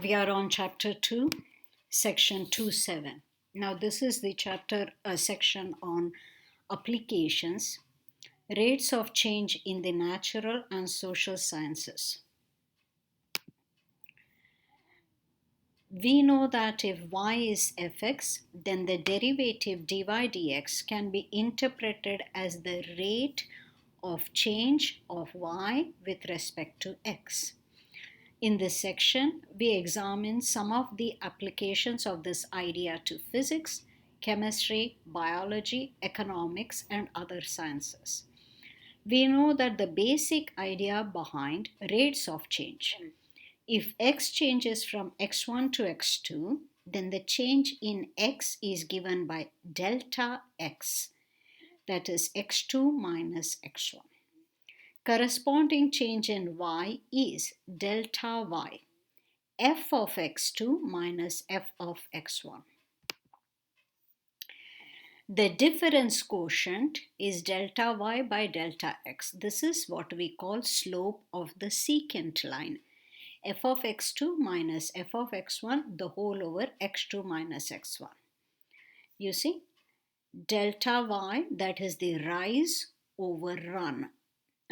We are on chapter 2, section 2.7. Now, this is the chapter section on applications, rates of change in the natural and social sciences. We know that if y is fx, then the derivative dy dx can be interpreted as the rate of change of y with respect to x. In this section, we examine some of the applications of this idea to physics, chemistry, biology, economics, and other sciences. We know that the basic idea behind rates of change. If x changes from x1 to x2, then the change in x is given by delta x, that is x2 minus x1. Corresponding change in y is delta y, f of x2 minus f of x1. The difference quotient is delta y by delta x. This is what we call slope of the secant line. F of x2 minus f of x1, the whole over x2 minus x1. You see, delta y, that is the rise over run.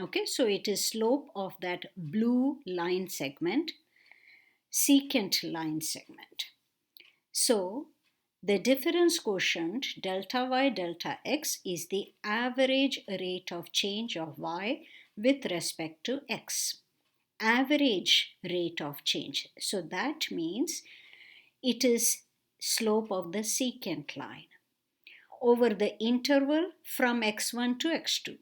Okay, so it is slope of that blue line segment, secant line segment. So the difference quotient delta y delta x is the average rate of change of y with respect to x. Average rate of change. So that means it is slope of the secant line over the interval from x1 to x2.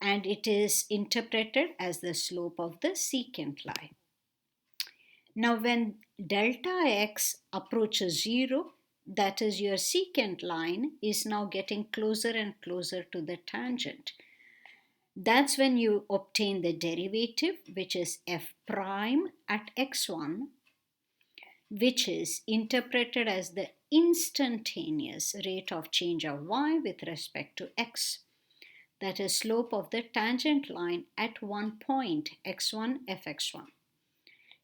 And it is interpreted as the slope of the secant line. Now, when delta x approaches 0, that is, your secant line is now getting closer and closer to the tangent. That's when you obtain the derivative, which is f prime at x1, which is interpreted as the instantaneous rate of change of y with respect to x. That is slope of the tangent line at one point, x1 fx1.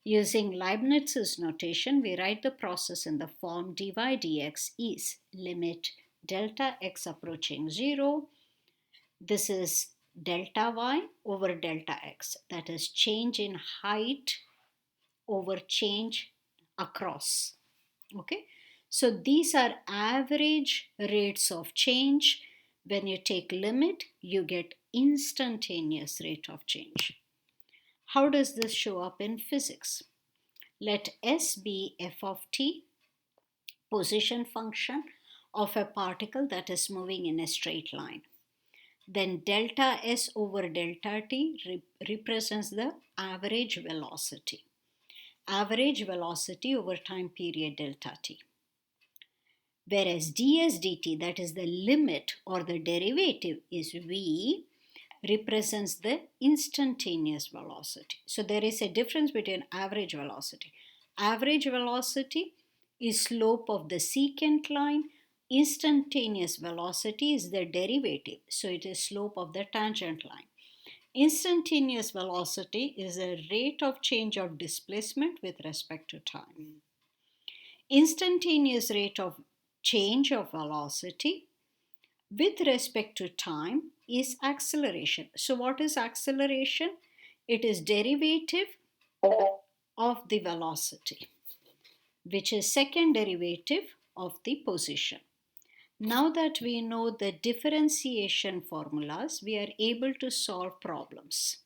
Using Leibniz's notation, we write the process in the form dy dx is limit delta x approaching 0. This is delta y over delta x. That is change in height over change across. Okay. So these are average rates of change. When you take limit, you get instantaneous rate of change. How does this show up in physics? Let S be f of t, position function of a particle that is moving in a straight line. Then delta S over delta t represents the average velocity. Average velocity over time period delta t. Whereas ds dt, that is the limit or the derivative, is v, represents the instantaneous velocity. So there is a difference between average velocity. Average velocity is slope of the secant line. Instantaneous velocity is the derivative. So it is slope of the tangent line. Instantaneous velocity is a rate of change of displacement with respect to time. Instantaneous rate of change of velocity with respect to time is acceleration. So what is acceleration? It is derivative of the velocity, which is second derivative of the position. Now that we know the differentiation formulas, we are able to solve problems.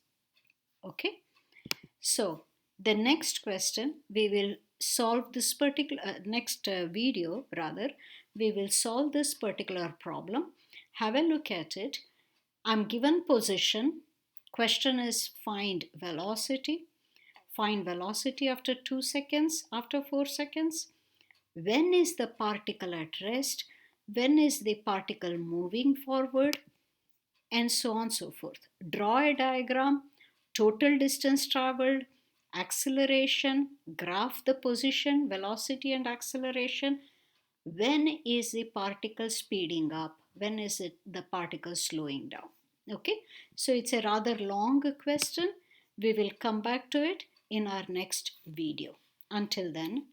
Okay? So the next question, we will solve this particular, next video rather, we will solve this particular problem. Have a look at it. I'm given position. Question is find velocity. Find velocity after 2 seconds, after 4 seconds. When is the particle at rest? When is the particle moving forward? And so on and so forth. Draw a diagram, total distance traveled, acceleration, graph the position, velocity and acceleration. When is the particle speeding up? When is it the particle slowing down? Okay, so it's a rather long question. We will come back to it in our next video. Until then,